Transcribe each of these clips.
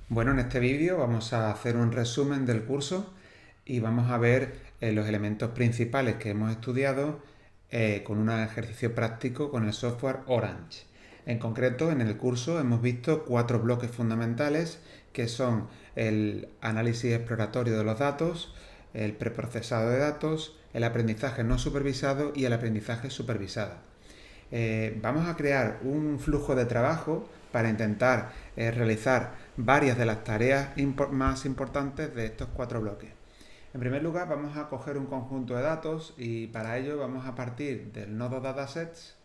Bueno, en este vídeo vamos a hacer un resumen del curso y vamos a ver los elementos principales que hemos estudiado con un ejercicio práctico con el software Orange. En concreto, en el curso hemos visto 4 bloques fundamentales que son el análisis exploratorio de los datos, el preprocesado de datos, el aprendizaje no supervisado y el aprendizaje supervisado. Vamos a crear un flujo de trabajo para intentar realizar varias de las tareas más importantes de estos 4 bloques. En primer lugar, vamos a coger un conjunto de datos y para ello vamos a partir del nodo datasets,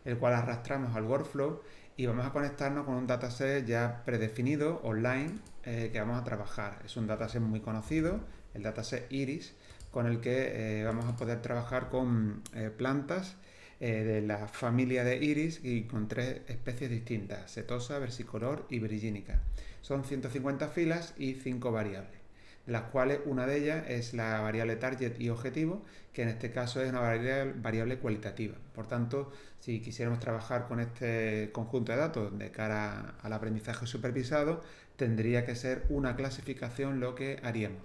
el cual arrastramos al workflow y vamos a conectarnos con un dataset ya predefinido online que vamos a trabajar. Es un dataset muy conocido, el dataset Iris, con el que vamos a poder trabajar con plantas de la familia de Iris y con 3 especies distintas: setosa, versicolor y virgínica. Son 150 filas y 5 variables, de las cuales una de ellas es la variable target y objetivo, que en este caso es una variable cualitativa. Por tanto, si quisiéramos trabajar con este conjunto de datos de cara al aprendizaje supervisado, tendría que ser una clasificación lo que haríamos.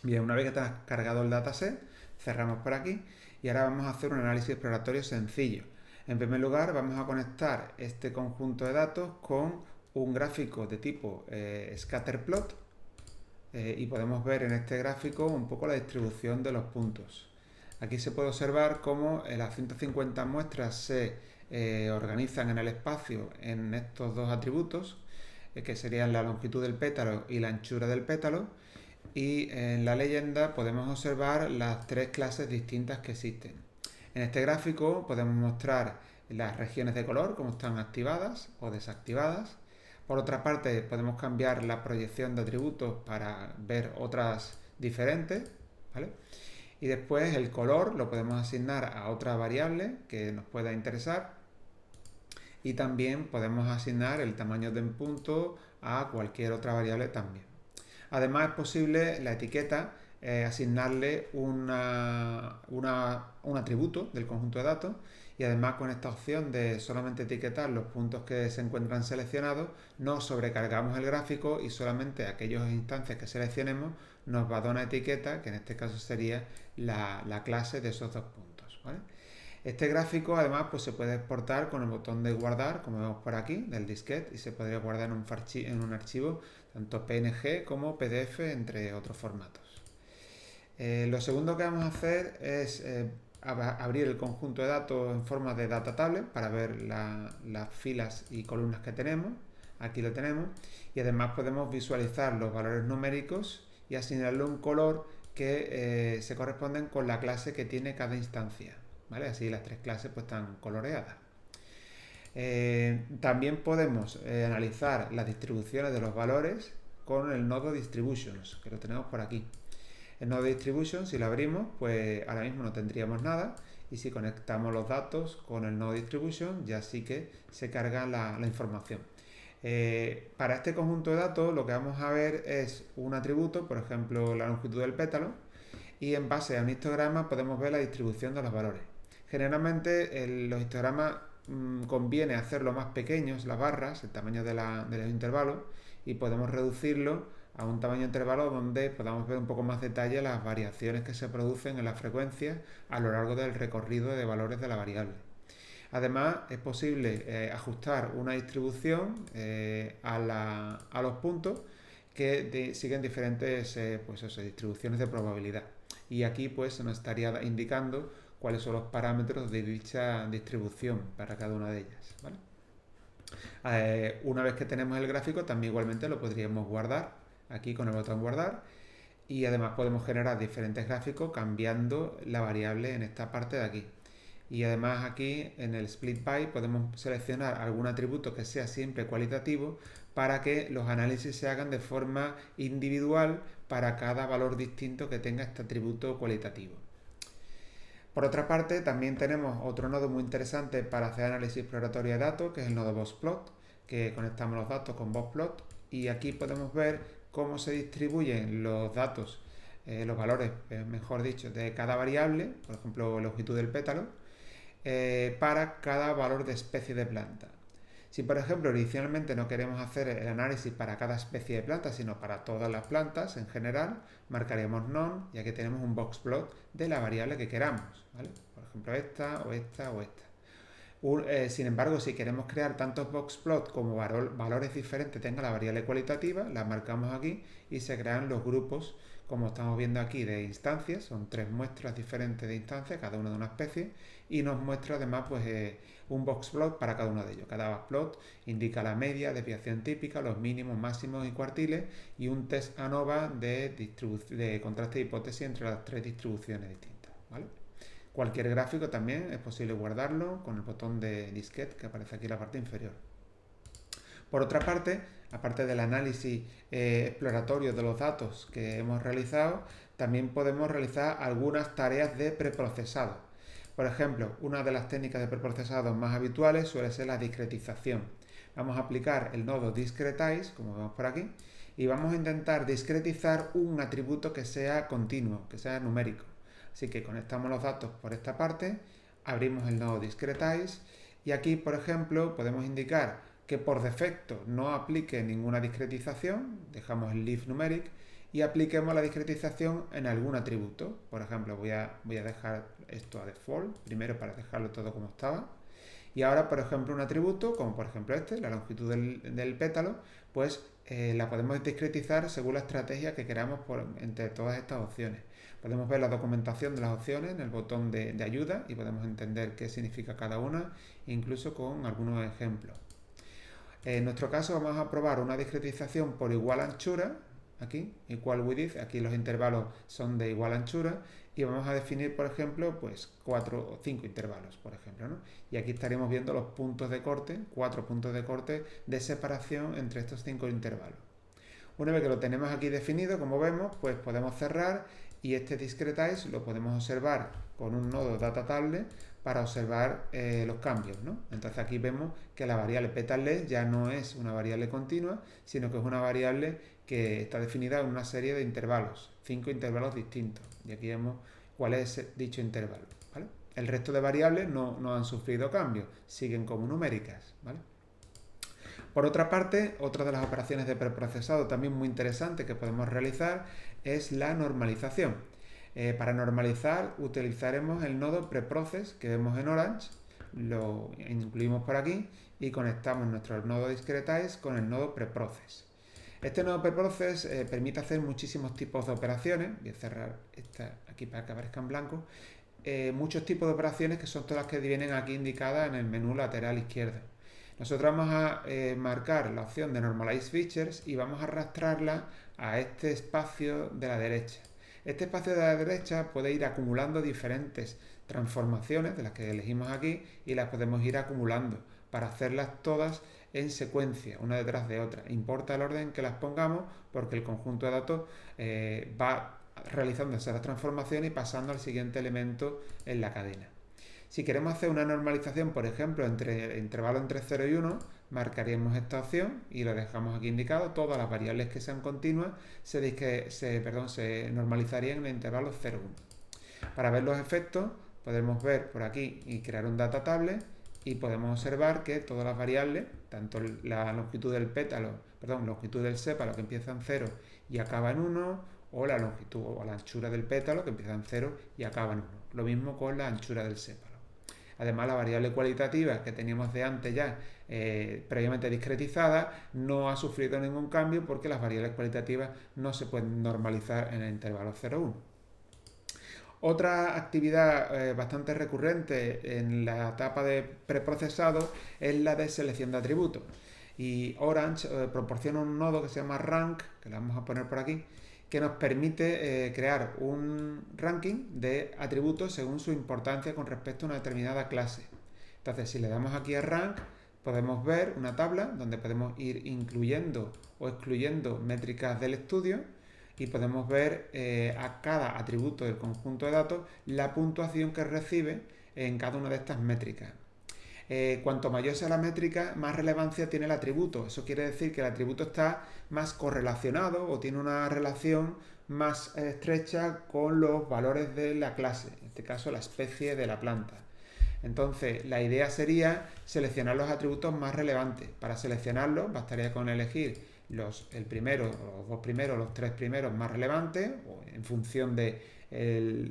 Bien, una vez que te has cargado el dataset, cerramos por aquí y ahora vamos a hacer un análisis exploratorio sencillo. En primer lugar, vamos a conectar este conjunto de datos con un gráfico de tipo scatterplot y podemos ver en este gráfico un poco la distribución de los puntos. Aquí se puede observar cómo las 150 muestras se organizan en el espacio en estos dos atributos, que serían la longitud del pétalo y la anchura del pétalo, y en la leyenda podemos observar las 3 clases distintas que existen. En este gráfico podemos mostrar las regiones de color, como están activadas o desactivadas. Por otra parte, podemos cambiar la proyección de atributos para ver otras diferentes, ¿vale? Y después el color lo podemos asignar a otra variable que nos pueda interesar. Y también podemos asignar el tamaño de un punto a cualquier otra variable también. Además, es posible la etiqueta asignarle un atributo del conjunto de datos, y además con esta opción de solamente etiquetar los puntos que se encuentran seleccionados, no sobrecargamos el gráfico y solamente aquellas instancias que seleccionemos nos va a dar una etiqueta, que en este caso sería la clase de esos dos puntos, ¿vale? Este gráfico además pues, se puede exportar con el botón de guardar, como vemos por aquí, del disquete, y se podría guardar en un archivo tanto PNG como PDF, entre otros formatos. Lo segundo que vamos a hacer es abrir el conjunto de datos en forma de data tablet para ver las filas y columnas que tenemos. Aquí lo tenemos. Y además podemos visualizar los valores numéricos y asignarle un color que se corresponden con la clase que tiene cada instancia, ¿vale? Así las 3 clases pues están coloreadas. También podemos analizar las distribuciones de los valores con el nodo Distributions, que lo tenemos por aquí. El nodo Distributions, si lo abrimos, pues ahora mismo no tendríamos nada, y si conectamos los datos con el nodo Distribution, ya sí que se carga la información. Para este conjunto de datos lo que vamos a ver es un atributo, por ejemplo la longitud del pétalo, y en base a un histograma podemos ver la distribución de los valores. Generalmente los histogramas conviene hacerlo más pequeños, las barras, el tamaño de los intervalos, y podemos reducirlo a un tamaño de intervalo donde podamos ver un poco más detalle las variaciones que se producen en la frecuencia a lo largo del recorrido de valores de la variable. Además, es posible ajustar una distribución a los puntos que siguen diferentes distribuciones de probabilidad. Y aquí pues se nos estaría indicando cuáles son los parámetros de dicha distribución para cada una de ellas, ¿vale? Una vez que tenemos el gráfico, también igualmente lo podríamos guardar aquí con el botón guardar, y además podemos generar diferentes gráficos cambiando la variable en esta parte de aquí. Y además aquí en el split by podemos seleccionar algún atributo que sea siempre cualitativo para que los análisis se hagan de forma individual para cada valor distinto que tenga este atributo cualitativo. Por otra parte, también tenemos otro nodo muy interesante para hacer análisis exploratorio de datos, que es el nodo boxplot, que conectamos los datos con boxplot, y aquí podemos ver cómo se distribuyen los datos, los valores, mejor dicho, de cada variable, por ejemplo, longitud del pétalo, para cada valor de especie de planta. Si por ejemplo inicialmente no queremos hacer el análisis para cada especie de planta, sino para todas las plantas en general, marcaremos none y aquí tenemos un boxplot de la variable que queramos, ¿vale? Por ejemplo esta o esta o esta. Sin embargo, si queremos crear tantos boxplots como valores diferentes tenga la variable cualitativa, la marcamos aquí y se crean los grupos, como estamos viendo aquí, de instancias. Son 3 muestras diferentes de instancias, cada una de una especie, y nos muestra además pues, un boxplot para cada uno de ellos. Cada boxplot indica la media, desviación típica, los mínimos, máximos y cuartiles, y un test ANOVA de contraste de hipótesis entre las 3 distribuciones distintas, ¿vale? Cualquier gráfico también es posible guardarlo con el botón de disquete que aparece aquí en la parte inferior. Por otra parte, aparte del análisis exploratorio de los datos que hemos realizado, también podemos realizar algunas tareas de preprocesado. Por ejemplo, una de las técnicas de preprocesado más habituales suele ser la discretización. Vamos a aplicar el nodo discretize, como vemos por aquí, y vamos a intentar discretizar un atributo que sea continuo, que sea numérico. Así que conectamos los datos por esta parte, abrimos el nodo discretize y aquí, por ejemplo, podemos indicar que por defecto no aplique ninguna discretización, dejamos el leave numeric y apliquemos la discretización en algún atributo. Por ejemplo, voy a dejar esto a default, primero para dejarlo todo como estaba. Y ahora, por ejemplo, un atributo, como por ejemplo este, la longitud del pétalo, pues la podemos discretizar según la estrategia que queramos entre todas estas opciones. Podemos ver la documentación de las opciones en el botón de ayuda y podemos entender qué significa cada una, incluso con algunos ejemplos. En nuestro caso vamos a probar una discretización por igual anchura, aquí, equal width, aquí los intervalos son de igual anchura, y vamos a definir, por ejemplo, pues 4 o 5 intervalos, por ejemplo, ¿no? Y aquí estaremos viendo los puntos de corte, 4 puntos de corte de separación entre estos 5 intervalos. Una vez que lo tenemos aquí definido, como vemos, pues podemos cerrar y este discretize lo podemos observar con un nodo datatable para observar los cambios, ¿no? Entonces aquí vemos que la variable petal_length ya no es una variable continua, sino que es una variable que está definida en una serie de intervalos, 5 intervalos distintos. Y aquí vemos cuál es dicho intervalo, ¿vale? El resto de variables no han sufrido cambios, siguen como numéricas, ¿vale? Por otra parte, otra de las operaciones de preprocesado también muy interesante que podemos realizar es la normalización. Para normalizar utilizaremos el nodo preprocess que vemos en Orange, lo incluimos por aquí y conectamos nuestro nodo discretize con el nodo preprocess. Este nodo preprocess permite hacer muchísimos tipos de operaciones. Voy a cerrar esta aquí para que aparezca en blanco. Muchos tipos de operaciones que son todas las que vienen aquí indicadas en el menú lateral izquierdo. Nosotros vamos a marcar la opción de Normalize Features y vamos a arrastrarla a este espacio de la derecha. Este espacio de la derecha puede ir acumulando diferentes transformaciones de las que elegimos aquí y las podemos ir acumulando para hacerlas todas en secuencia, una detrás de otra. Importa el orden que las pongamos porque el conjunto de datos va realizando esas transformaciones y pasando al siguiente elemento en la cadena. Si queremos hacer una normalización, por ejemplo, entre intervalo entre 0 y 1, marcaríamos esta opción y lo dejamos aquí indicado. Todas las variables que sean continuas se normalizarían en el intervalo 0 y 1. Para ver los efectos, podemos ver por aquí y crear un data table y podemos observar que todas las variables, tanto la longitud del longitud del sépalo que empieza en 0 y acaba en 1, o la longitud o la anchura del pétalo que empieza en 0 y acaba en 1. Lo mismo con la anchura del sépalo. Además, la variable cualitativa que teníamos de antes ya previamente discretizada no ha sufrido ningún cambio porque las variables cualitativas no se pueden normalizar en el intervalo 0,1. Otra actividad bastante recurrente en la etapa de preprocesado es la de selección de atributos. Y Orange proporciona un nodo que se llama rank, que le vamos a poner por aquí, que nos permite crear un ranking de atributos según su importancia con respecto a una determinada clase. Entonces, si le damos aquí a rank, podemos ver una tabla donde podemos ir incluyendo o excluyendo métricas del estudio y podemos ver a cada atributo del conjunto de datos la puntuación que recibe en cada una de estas métricas. Cuanto mayor sea la métrica, más relevancia tiene el atributo. Eso quiere decir que el atributo está más correlacionado o tiene una relación más estrecha con los valores de la clase, en este caso la especie de la planta. Entonces, la idea sería seleccionar los atributos más relevantes. Para seleccionarlos, bastaría con elegir los dos primeros, los tres primeros más relevantes, en función de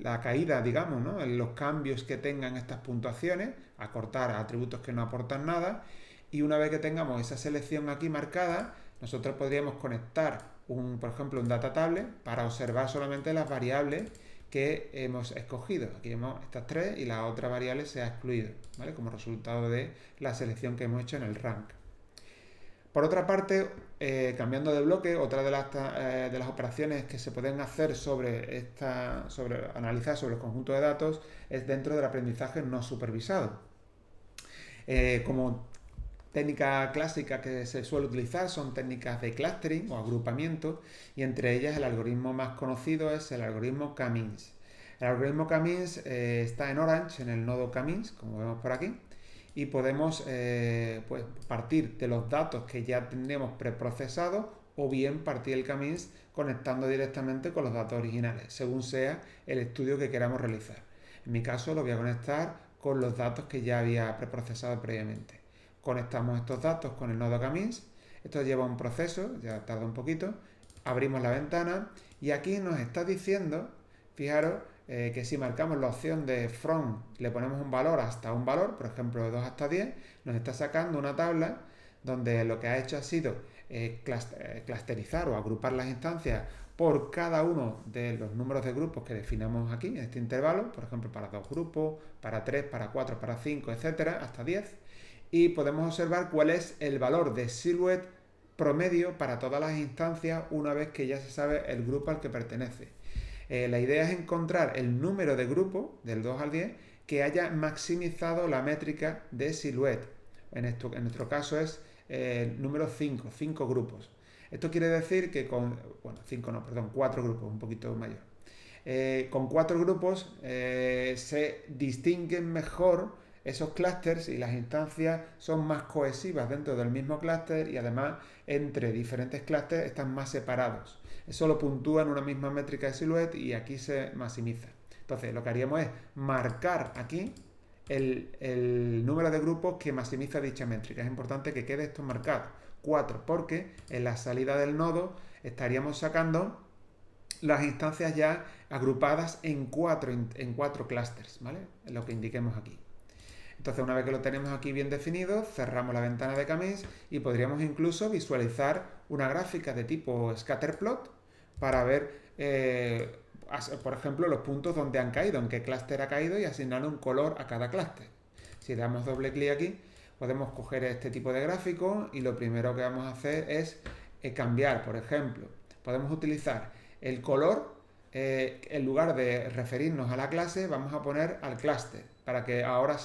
la caída, digamos, ¿no? En los cambios que tengan estas puntuaciones, acortar a atributos que no aportan nada. Y una vez que tengamos esa selección aquí marcada, nosotros podríamos conectar, por ejemplo, un data table para observar solamente las variables que hemos escogido. Aquí vemos estas tres y la otra variable se ha excluido, ¿vale? Como resultado de la selección que hemos hecho en el rank. Por otra parte, cambiando de bloque, otra de las operaciones que se pueden hacer sobre analizar sobre el conjunto de datos es dentro del aprendizaje no supervisado. Como técnica clásica que se suele utilizar son técnicas de clustering o agrupamiento, y entre ellas el algoritmo más conocido es el algoritmo K-means. El algoritmo K-means está en Orange, en el nodo K-means, como vemos por aquí, y podemos pues partir de los datos que ya tenemos preprocesados, o bien partir el K-means conectando directamente con los datos originales, según sea el estudio que queramos realizar. En mi caso lo voy a conectar con los datos que ya había preprocesado previamente. Conectamos estos datos con el nodo K-means. Esto lleva un proceso, ya tarda un poquito. Abrimos la ventana y aquí nos está diciendo, fijaros, que si marcamos la opción de from, le ponemos un valor hasta un valor, por ejemplo de 2 hasta 10, nos está sacando una tabla donde lo que ha hecho ha sido clusterizar o agrupar las instancias por cada uno de los números de grupos que definamos aquí en este intervalo, por ejemplo para 2 grupos, para 3, para 4, para 5, etcétera, hasta 10. Y podemos observar cuál es el valor de silhouette promedio para todas las instancias una vez que ya se sabe el grupo al que pertenece. La idea es encontrar el número de grupos, del 2 al 10, que haya maximizado la métrica de silhouette. En nuestro caso es el número 5 grupos. Esto quiere decir que con 4 grupos, un poquito mayor. Con 4 grupos se distinguen mejor esos clústeres y las instancias son más cohesivas dentro del mismo clúster, y además entre diferentes clústeres están más separados. Eso lo puntúa en una misma métrica de silhouette y aquí se maximiza. Entonces lo que haríamos es marcar aquí el número de grupos que maximiza dicha métrica. Es importante que quede esto marcado, 4, porque en la salida del nodo estaríamos sacando las instancias ya agrupadas en 4 clústeres, ¿vale? Es lo que indiquemos aquí. Entonces, una vez que lo tenemos aquí bien definido, cerramos la ventana de K-means y podríamos incluso visualizar una gráfica de tipo scatterplot para ver, por ejemplo, los puntos donde han caído, en qué clúster ha caído, y asignarle un color a cada clúster. Si damos doble clic aquí, podemos coger este tipo de gráfico y lo primero que vamos a hacer es cambiar, por ejemplo, podemos utilizar el color. En lugar de referirnos a la clase, vamos a poner al clúster, para que ahora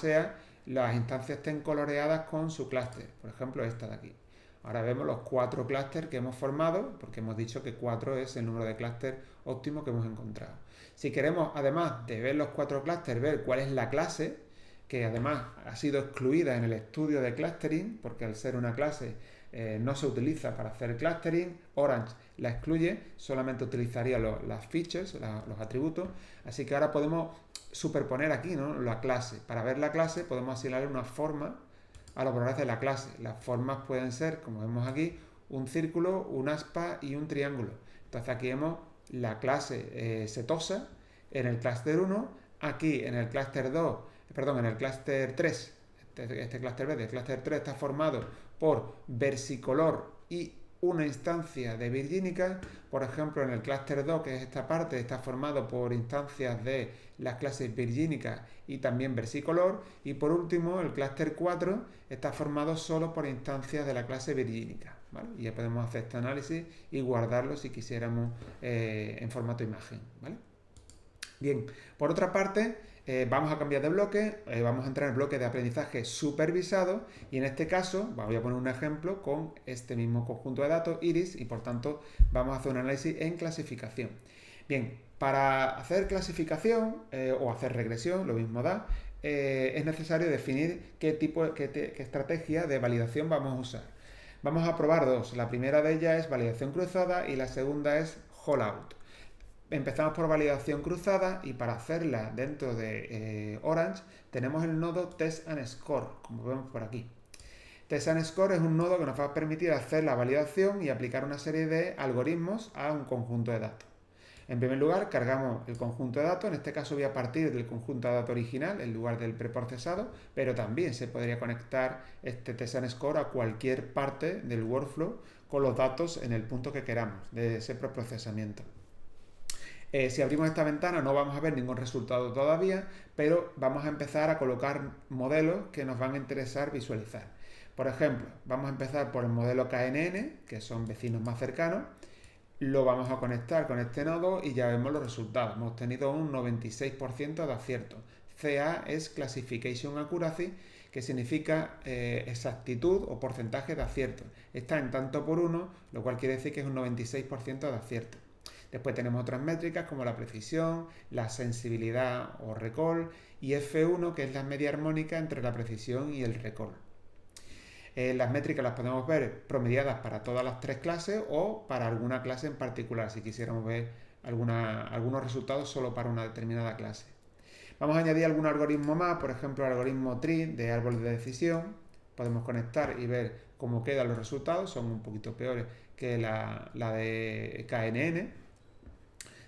las instancias estén coloreadas con su clúster. Por ejemplo, esta de aquí. Ahora vemos los 4 clústeres que hemos formado, porque hemos dicho que 4 es el número de clúster óptimo que hemos encontrado. Si queremos, además de ver los 4 clústeres, ver cuál es la clase, que además ha sido excluida en el estudio de clustering, porque al ser una clase no se utiliza para hacer clustering, Orange la excluye, solamente utilizaría las features, los atributos. Así que ahora podemos superponer aquí, ¿no?, la clase. Para ver la clase podemos asignarle una forma a los valores de la clase. Las formas pueden ser, como vemos aquí, un círculo, un aspa y un triángulo. Entonces aquí vemos la clase setosa en el clúster 1, aquí en el clúster 2, en el clúster 3, este clúster verde, el clúster 3 está formado por versicolor y una instancia de virgínica. Por ejemplo, en el clúster 2, que es esta parte, está formado por instancias de las clases virgínica y también versicolor. Y por último, el clúster 4 está formado solo por instancias de la clase virgínica, ¿vale? Y ya podemos hacer este análisis y guardarlo si quisiéramos en formato imagen, ¿vale? Bien, por otra parte, vamos a cambiar de bloque, vamos a entrar en el bloque de aprendizaje supervisado, y en este caso voy a poner un ejemplo con este mismo conjunto de datos, iris, y por tanto vamos a hacer un análisis en clasificación. Bien, para hacer clasificación o hacer regresión, lo mismo da, es necesario definir qué estrategia de validación vamos a usar. Vamos a probar dos. La primera de ellas es validación cruzada y la segunda es holdout. Empezamos por validación cruzada y para hacerla dentro de Orange tenemos el nodo Test and Score, como vemos por aquí. Test and Score es un nodo que nos va a permitir hacer la validación y aplicar una serie de algoritmos a un conjunto de datos. En primer lugar, cargamos el conjunto de datos, en este caso voy a partir del conjunto de datos original en lugar del preprocesado, pero también se podría conectar este Test and Score a cualquier parte del workflow con los datos en el punto que queramos de ese preprocesamiento. Si abrimos esta ventana no vamos a ver ningún resultado todavía, pero vamos a empezar a colocar modelos que nos van a interesar visualizar. Por ejemplo, vamos a empezar por el modelo KNN, que son vecinos más cercanos. Lo vamos a conectar con este nodo y ya vemos los resultados. Hemos obtenido un 96% de acierto. CA es Classification Accuracy, que significa exactitud o porcentaje de acierto. Está en tanto por uno, lo cual quiere decir que es un 96% de acierto. Después tenemos otras métricas como la precisión, la sensibilidad o recall y F1, que es la media armónica entre la precisión y el recall. Las métricas las podemos ver promediadas para todas las tres clases o para alguna clase en particular, si quisiéramos ver algunos resultados solo para una determinada clase. Vamos a añadir algún algoritmo más, por ejemplo el algoritmo tree de árbol de decisión. Podemos conectar y ver cómo quedan los resultados, son un poquito peores que la de KNN.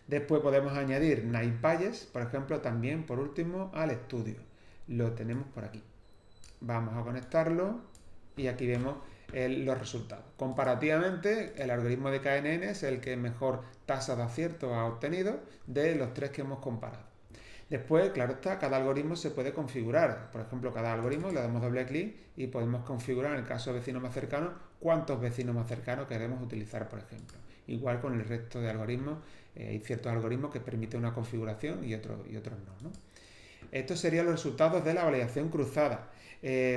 Después podemos añadir NiceBayes, por ejemplo, también por último al estudio. Lo tenemos por aquí. Vamos a conectarlo y aquí vemos los resultados. Comparativamente, el algoritmo de KNN es el que mejor tasa de acierto ha obtenido de los tres que hemos comparado. Después, claro está, cada algoritmo se puede configurar. Por ejemplo, cada algoritmo le damos doble clic y podemos configurar, en el caso de vecinos más cercanos, cuántos vecinos más cercanos queremos utilizar, por ejemplo. Igual con el resto de algoritmos, hay ciertos algoritmos que permiten una configuración y otros no, ¿no? Estos serían los resultados de la validación cruzada.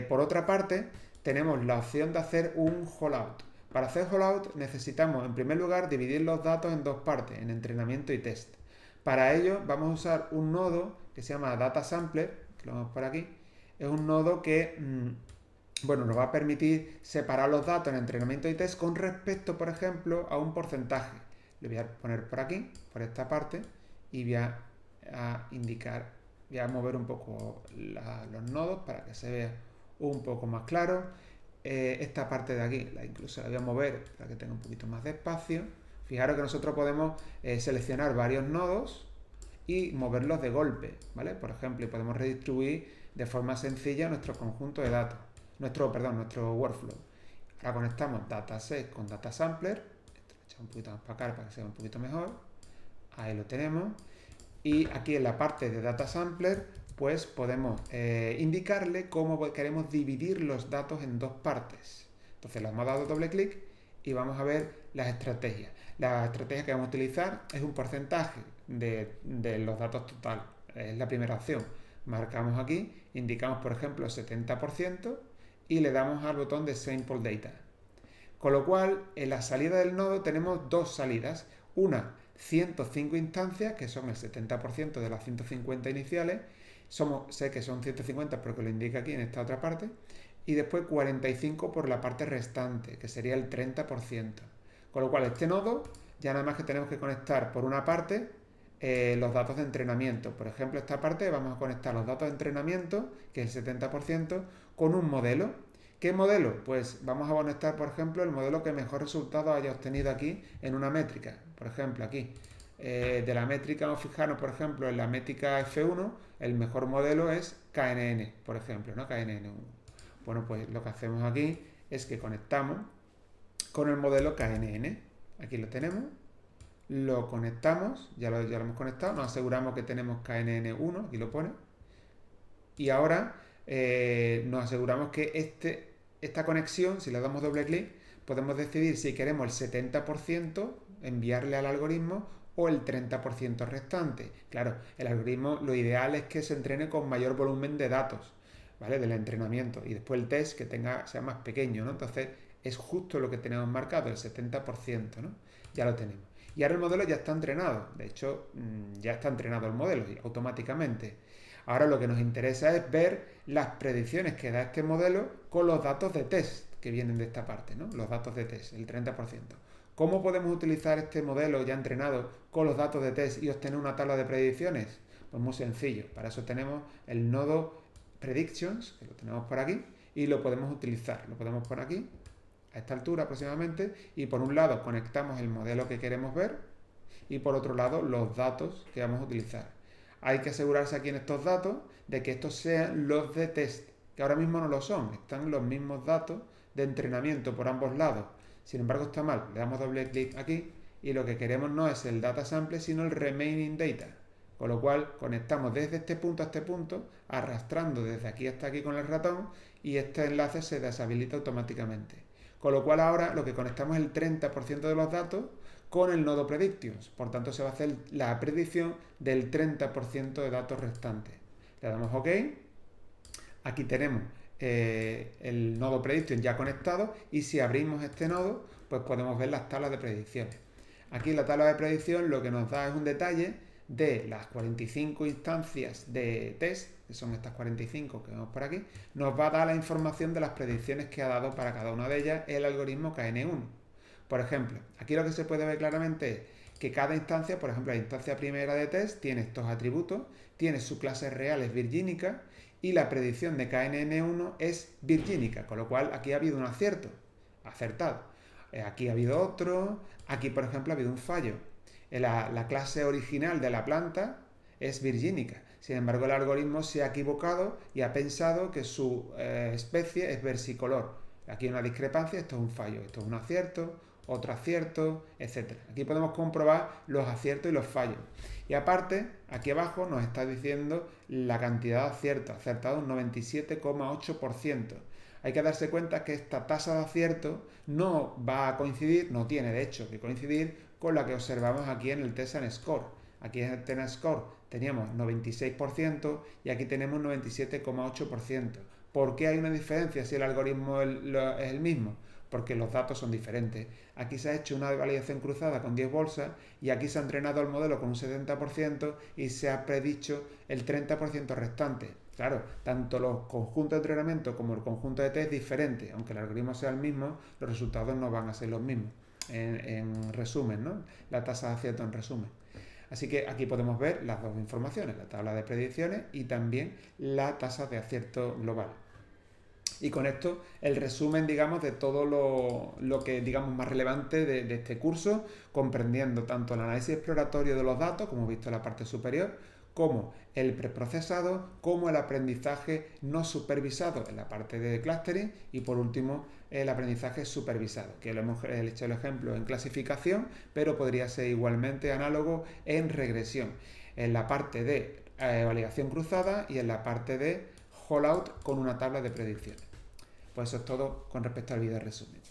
Por otra parte, tenemos la opción de hacer un holdout. Para hacer holdout necesitamos, en primer lugar, dividir los datos en dos partes, en entrenamiento y test. Para ello vamos a usar un nodo que se llama Data Sampler, que lo vemos por aquí. Es un nodo que nos va a permitir separar los datos en entrenamiento y test con respecto, por ejemplo, a un porcentaje. Lo voy a poner por aquí, por esta parte, y voy a indicar, voy a mover un poco los nodos para que se vea un poco más claro. Esta parte de aquí, incluso la voy a mover para que tenga un poquito más de espacio. Fijaros que nosotros podemos seleccionar varios nodos y moverlos de golpe, ¿vale? Por ejemplo, y podemos redistribuir de forma sencilla nuestro conjunto de datos, nuestro workflow. Ahora conectamos Dataset con Data Sampler. Esto lo echamos un poquito más para acá para que sea un poquito mejor. Ahí lo tenemos. Y aquí en la parte de Data Sampler, pues podemos indicarle cómo queremos dividir los datos en dos partes. Entonces le hemos dado doble clic y vamos a ver las estrategias. La estrategia que vamos a utilizar es un porcentaje de los datos total. Es la primera opción. Marcamos aquí, indicamos por ejemplo 70% y le damos al botón de Sample Data. Con lo cual, en la salida del nodo tenemos dos salidas. Una, 105 instancias, que son el 70% de las 150 iniciales. Sé que son 150 porque lo indica aquí en esta otra parte. Y después 45 por la parte restante, que sería el 30%. Con lo cual, este nodo, ya nada más que tenemos que conectar por una parte los datos de entrenamiento. Por ejemplo, esta parte vamos a conectar los datos de entrenamiento, que es el 70%, con un modelo. ¿Qué modelo? Pues vamos a conectar, por ejemplo, el modelo que mejor resultado haya obtenido aquí en una métrica. Por ejemplo, aquí. De la métrica, vamos a fijarnos, por ejemplo, en la métrica F1, el mejor modelo es KNN, por ejemplo, ¿no? KNN1. Bueno, pues lo que hacemos aquí es que conectamos con el modelo KNN. Aquí lo tenemos. Lo conectamos, ya lo hemos conectado, nos aseguramos que tenemos KNN1, aquí lo pone. Y ahora nos aseguramos que esta conexión, si le damos doble clic, podemos decidir si queremos el 70% enviarle al algoritmo o el 30% restante. Claro, el algoritmo lo ideal es que se entrene con mayor volumen de datos, ¿vale? Del entrenamiento. Y después el test que sea más pequeño, ¿no? Entonces es justo lo que tenemos marcado, el 70%, ¿no? Ya lo tenemos. Y ahora el modelo ya está entrenado. De hecho, ya está entrenado el modelo automáticamente. Ahora lo que nos interesa es ver las predicciones que da este modelo con los datos de test que vienen de esta parte, ¿no? Los datos de test, el 30%. ¿Cómo podemos utilizar este modelo ya entrenado con los datos de test y obtener una tabla de predicciones? Pues muy sencillo. Para eso tenemos el nodo Predictions, que lo tenemos por aquí, y lo podemos utilizar. Lo podemos poner aquí, a esta altura aproximadamente, y por un lado conectamos el modelo que queremos ver y por otro lado los datos que vamos a utilizar. Hay que asegurarse aquí en estos datos de que estos sean los de test, que ahora mismo no lo son. Están los mismos datos de entrenamiento por ambos lados. Sin embargo está mal. Le damos doble clic aquí y lo que queremos no es el data sample sino el remaining data. Con lo cual conectamos desde este punto a este punto, arrastrando desde aquí hasta aquí con el ratón y este enlace se deshabilita automáticamente. Con lo cual ahora lo que conectamos es el 30% de los datos con el nodo Predictions. Por tanto se va a hacer la predicción del 30% de datos restantes. Le damos OK. Aquí tenemos el nodo Prediction ya conectado y si abrimos este nodo pues podemos ver las tablas de predicciones. Aquí la tabla de predicción lo que nos da es un detalle de las 45 instancias de test, que son estas 45 que vemos por aquí, nos va a dar la información de las predicciones que ha dado para cada una de ellas el algoritmo KN1. Por ejemplo, aquí lo que se puede ver claramente es que cada instancia, por ejemplo la instancia primera de test, tiene estos atributos, tiene su clase real es virgínica y la predicción de KNN1 es virgínica, con lo cual aquí ha habido un acierto, acertado. Aquí ha habido otro, aquí por ejemplo ha habido un fallo. La clase original de la planta es virgínica, sin embargo el algoritmo se ha equivocado y ha pensado que su especie es versicolor. Aquí hay una discrepancia, esto es un fallo, esto es un acierto, otro acierto, etc. Aquí podemos comprobar los aciertos y los fallos. Y aparte, aquí abajo nos está diciendo la cantidad de aciertos, acertado un 97,8%. Hay que darse cuenta que esta tasa de acierto no va a coincidir, no tiene de hecho que coincidir con la que observamos aquí en el Test and Score. Aquí en el Test and Score teníamos 96% y aquí tenemos 97,8%. ¿Por qué hay una diferencia si el algoritmo es el mismo? Porque los datos son diferentes. Aquí se ha hecho una validación cruzada con 10 bolsas y aquí se ha entrenado el modelo con un 70% y se ha predicho el 30% restante. Claro, tanto los conjuntos de entrenamiento como el conjunto de test es diferente. Aunque el algoritmo sea el mismo, los resultados no van a ser los mismos. En resumen, ¿no? La tasa de acierto en resumen. Así que aquí podemos ver las dos informaciones, la tabla de predicciones y también la tasa de acierto global. Y con esto el resumen, digamos, de todo lo que, digamos, más relevante de este curso, comprendiendo tanto el análisis exploratorio de los datos, como hemos visto en la parte superior, como el preprocesado, como el aprendizaje no supervisado en la parte de clustering y por último el aprendizaje supervisado, que lo hemos hecho el ejemplo en clasificación, pero podría ser igualmente análogo en regresión, en la parte de validación cruzada y en la parte de holdout con una tabla de predicciones. Pues eso es todo con respecto al vídeo resumen.